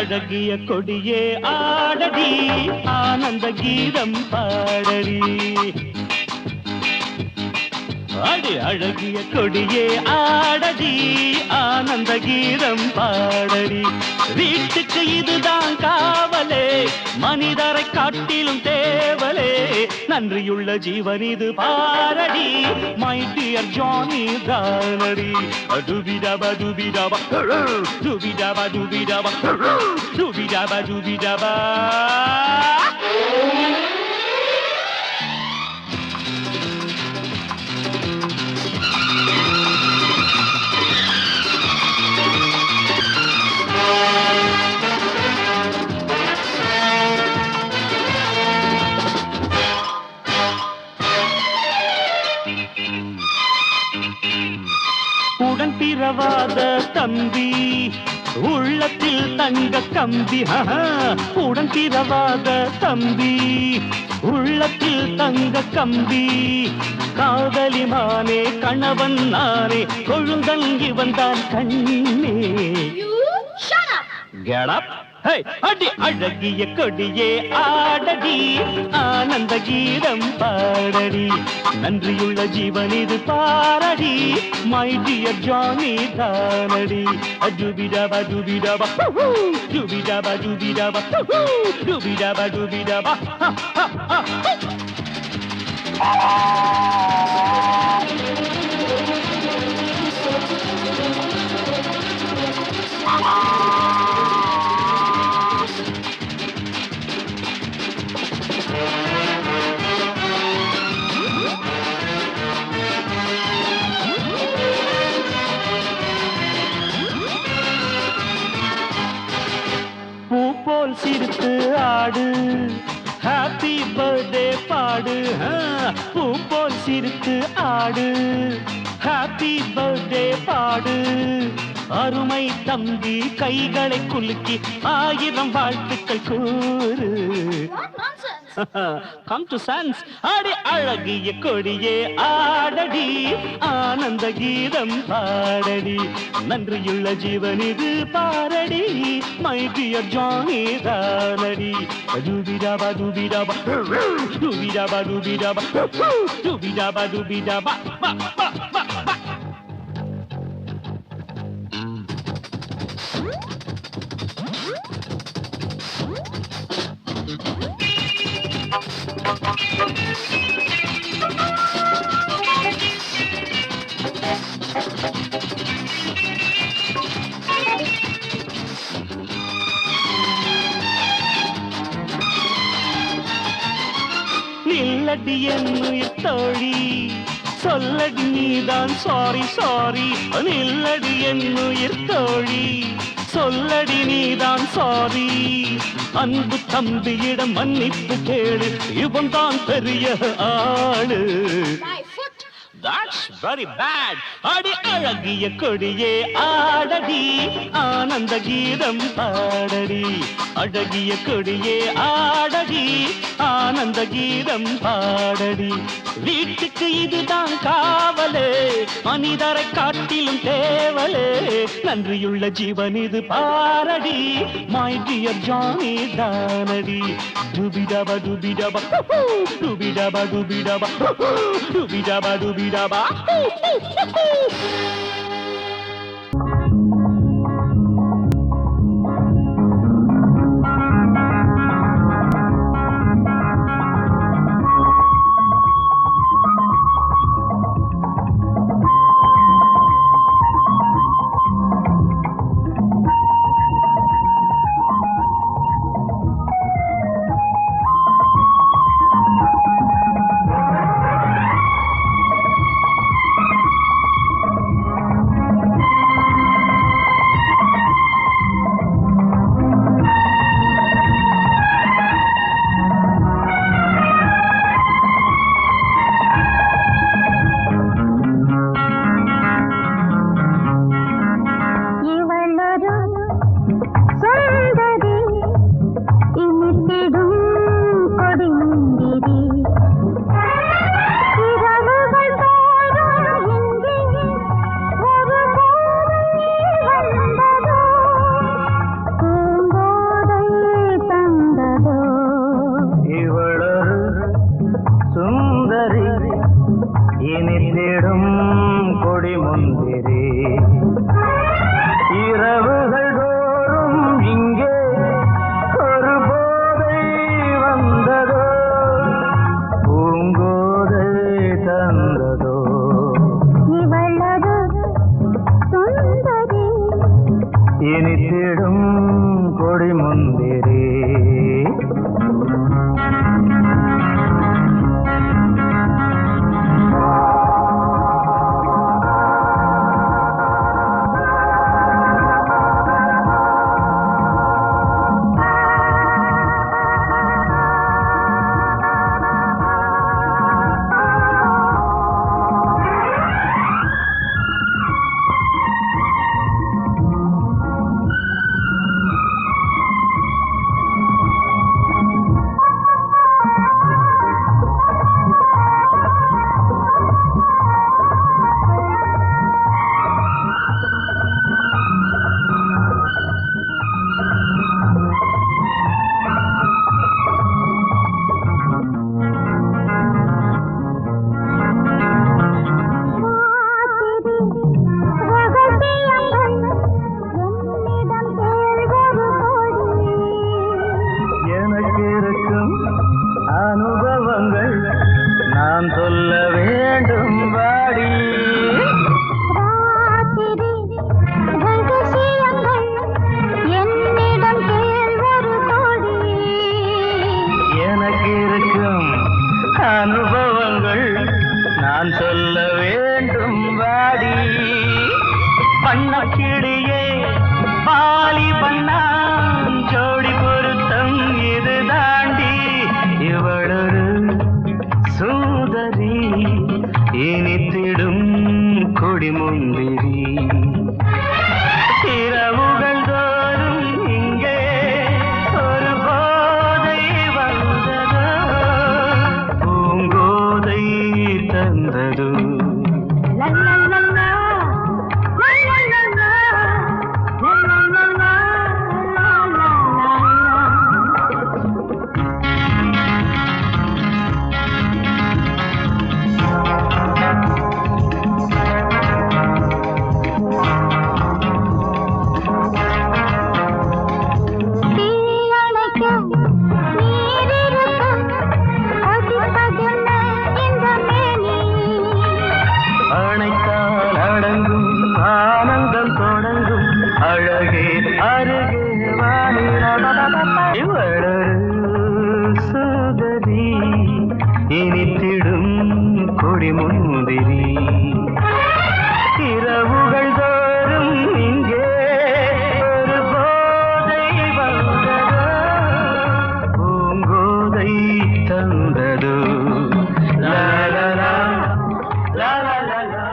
அழகிய கொடியே ஆடடி ஆனந்த கீதம் பாடடி அடி அழகிய கொடியே ஆடடி ஆனந்த கீதம் பாடடி வீட்டுக்கு இதுதான் காவலே மனிதரை காட்டிலும் தேவலே நன்றியுள்ள ஜீவன் இது பாரடி மை டியர் ஜானி தானடி டுபிடபா டுபிடபா டுபிடபா டுபிடபா டுபிடபா டுபிடபா உடன் பிறவாத தம்பி உள்ளத்தில் தங்க கம்பி. உடன் பிறவாத தம்பி உள்ளத்தில் தங்க கம்பி. காதலிமானே கணவன் நானே கொழுந்தன் இவன் தான் கண்ணே. Get up. Hey, அடி அழகிய கொடியே ஆடடி ஆனந்த கீதம் பாடடி நன்றியுள்ள ஜீவன் இது பாரடி மை டியர் ஜானி தானடி. ஜுபிடபா ஜுபிடபா ஜுபிடபா ஜுபிடபா ஜுபிடபா ஜுபிடபா. பூ போல் சிரித்து ஆடு ஹாப்பி பர்த்டே பாடு. பூ போல் சிரித்து ஆடு ஹாப்பி பர்த்டே பாடு. அருமை தம்பி கைகளை குலுக்கி 1000 வாழ்த்துக்கள் கூறு. Come to sense. அடி அழகிய கொடியே ஆடடி ஆனந்த கீதம் பாடடி நன்றியுள்ள ஜீவன் இது பாரடி மை டியர் ஜானி தானடி. ஜுபிடபா ஜுபிடபா ஜுபிடபா ஜுபிடபா ஜுபிடபா ஜுபிடபா. நில்லடி என்னுயிர் தோழி சொல்லடி நீதான் சாரி சாரி. நில்லடி என்னுயிர் தோழி சொல்லடி நீதான் சாரி. அன்பு தம்பியிடம் மன்னிப்பு கேளு இவன் தான் பெரிய ஆளு. That's very bad. அடி அழகிய கொடியே ஆடடி ஆனந்த கீதம் பாடடி அழகிய கொடியே ஆடடி ஆனந்த கீதம் பாடடி. வீட்டுக்கு இதுதான் காவலே மனிதரை காட்டிலும் தேவலே நன்றியுள்ள ஜீவன் இது பாரடி மை டியர் ஜானி தானடி. டுபிடபா டுபிடபா டுபிடபா டுபிடபா டுபிடபா டுபிடபா. வண்ணக்கிளியே பாலி பண்ணான் ஜோடி பொருத்தம் இது தாண்டி இவளொரு சூதரி இனித்திடும் கொடிமுந்திரி இரவுகள் தோறும் இங்கே ஒரு போதை வந்ததோ பூங்கோதை தந்ததோ இனித்திடும் கொடிமுந்திரி இரவுகள் தோறும் இங்கே ஒரு போதை வந்ததோ பூங்கோதை தந்ததோ லாலலா லாலலா.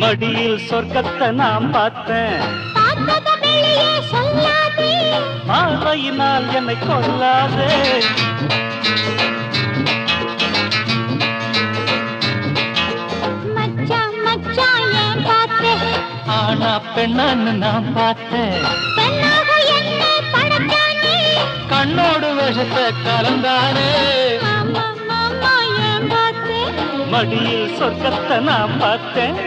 மடியில் சொர்க்கத்தை நாம் பார்த்தேன் பார்வையினால் என்னை கொல்லாதே ஆனா பெண்ணான்னு நான் பார்த்தேன் கண்ணோடு விஷத்தை கலந்தானே மடியில் சொர்க்கத்தை நான் பார்த்தேன்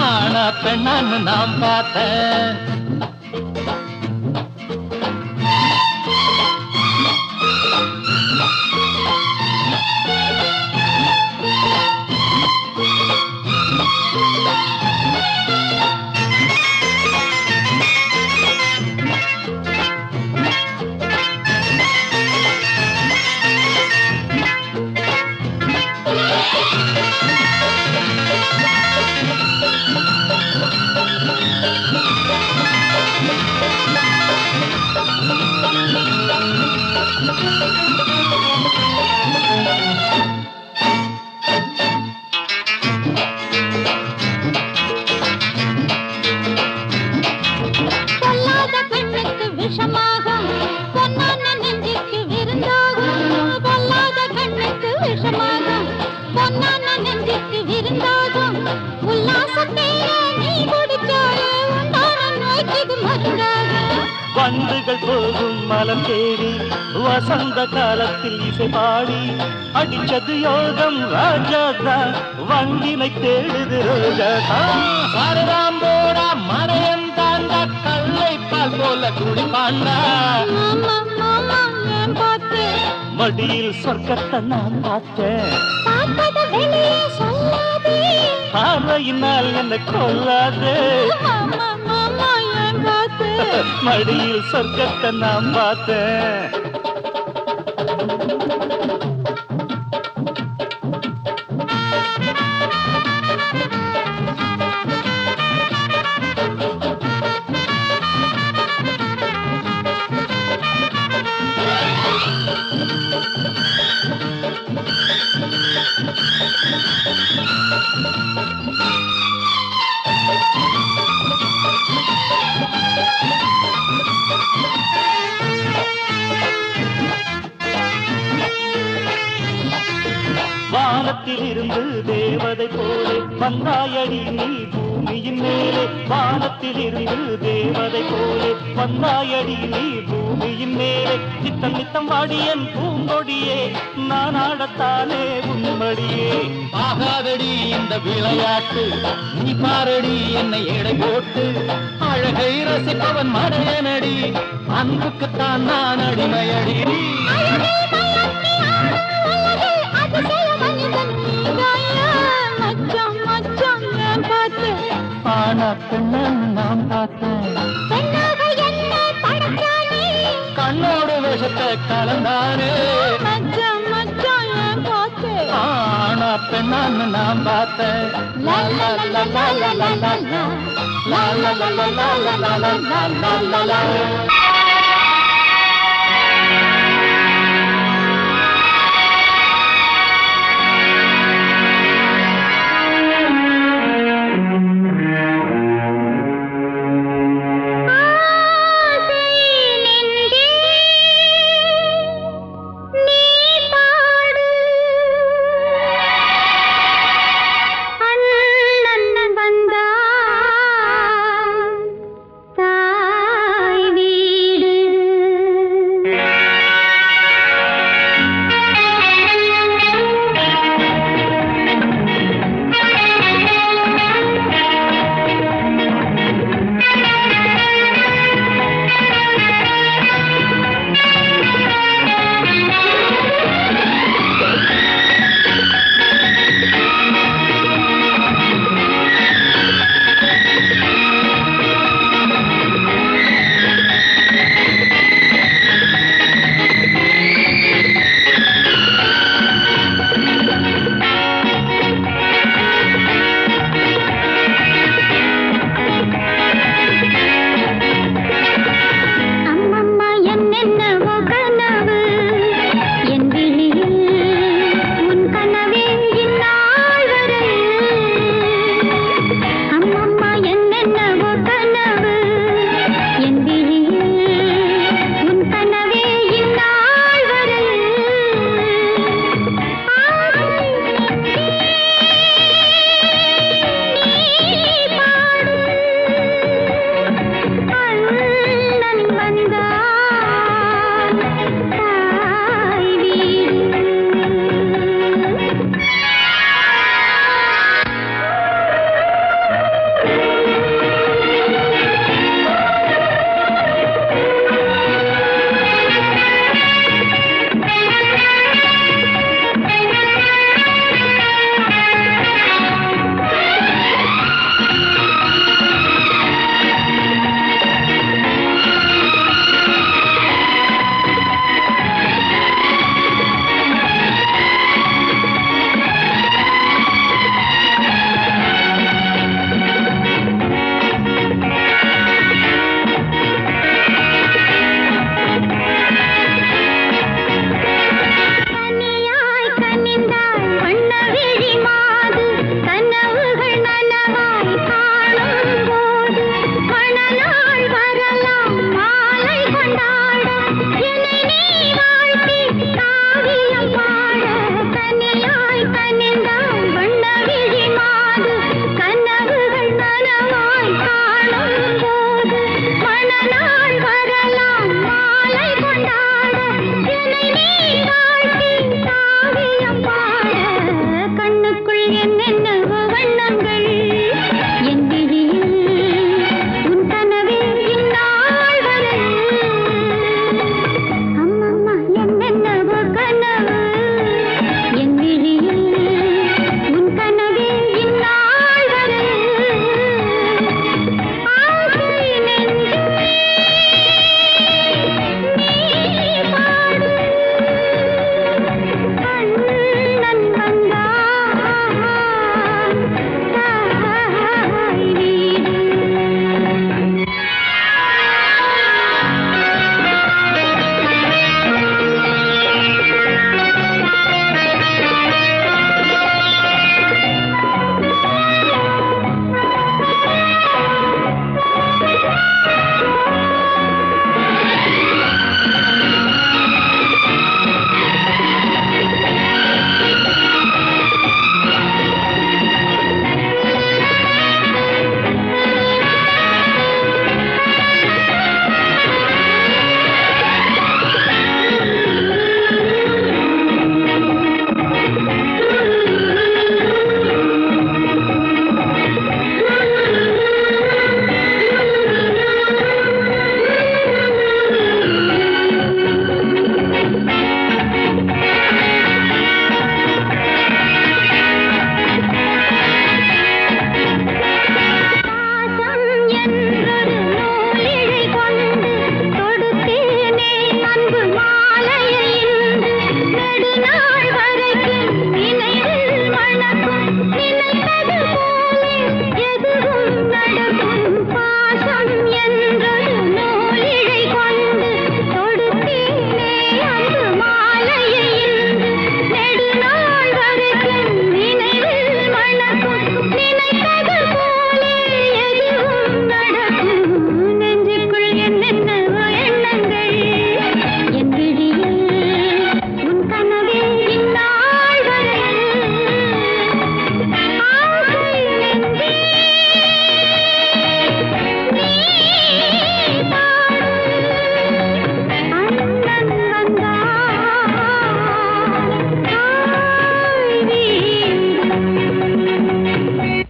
ஆனா பெண்ணான்னு நான் பார்த்தேன் வண்டுகள் போகும் மலம் தேடி வசந்த காலத்தில் இசை பாடி அடிச்சது யோகம் ராஜாதா வண்டினை தேடுது ரோஜாதா சாரதாம் போடா மனையன் தாண்டா கல்லை பால் போல குடிப்பாண்டா மடியில் சொர்க்கத்தை நான் பார்த்தேன் பார்வையினால் என்னை கொல்லாதே மடியில் சொர்க்கத்தை நான் பார்த்தேன் வானத்தில் இருந்து தேவதை போலே வந்தாயடி நீ பூமியின் மேலே வானத்தில் இருந்து தேவதை போலே வந்தாயடி நீ பூமியின் மேலே நித்தம் நித்தம் வாடியன் பூங்கொடியே நான் ஆடத்தானே உன்மடியே ஆகாதடி இந்த விளையாட்டு நீ பாரடி என்னை எடை போட்டு அழகை ரசிப்பவன் மடையனடி அன்புக்குத்தான் நான் அடிமையடி ஆனா பெண்ணன்னு நான் பார்த்தேன் கண்ணோடு விஷத்தை கலந்தானே ஆனா பெண்ணன்னு நான் பார்த்தேன் லா லா லா லா லா லா லா லா லா லா லா லா லா லா லா லா. தாய் வீ நினைத்த